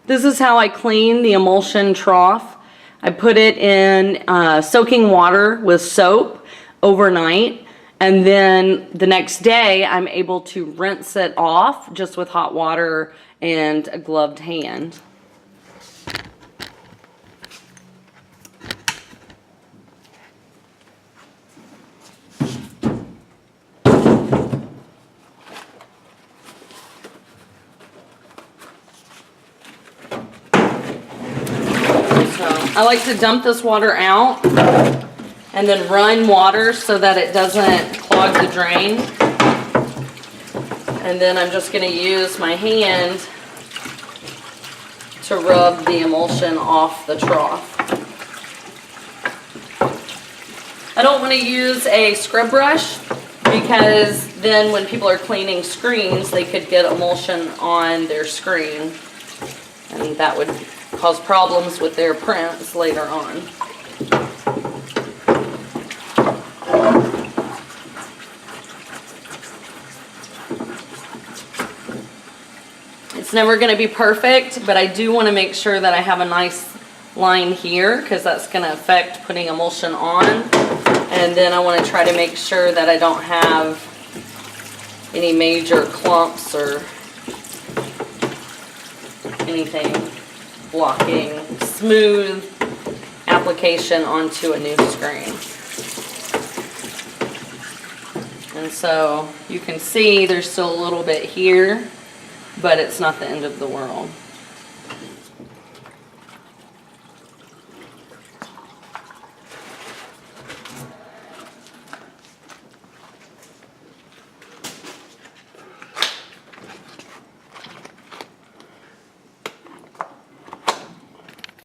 This is how I clean the emulsion trough. I put it in soaking water with soap overnight, and then the next day I'm able to rinse it off just with hot water and a gloved hand. I like to dump this water out and then run water so that it doesn't clog the drain. And then I'm just going to use my hand to rub the emulsion off the trough. I don't want to use a scrub brush because then when people are cleaning screens, they could get emulsion on their screen, and that would cause problems with their prints later on. It's never going to be perfect, but I do want to make sure that I have a nice line here because that's going to affect putting emulsion on. And then I want to try to make sure that I don't have any major clumps or anything blocking smooth application onto a new screen. And so you can see there's still a little bit here, but it's not the end of the world.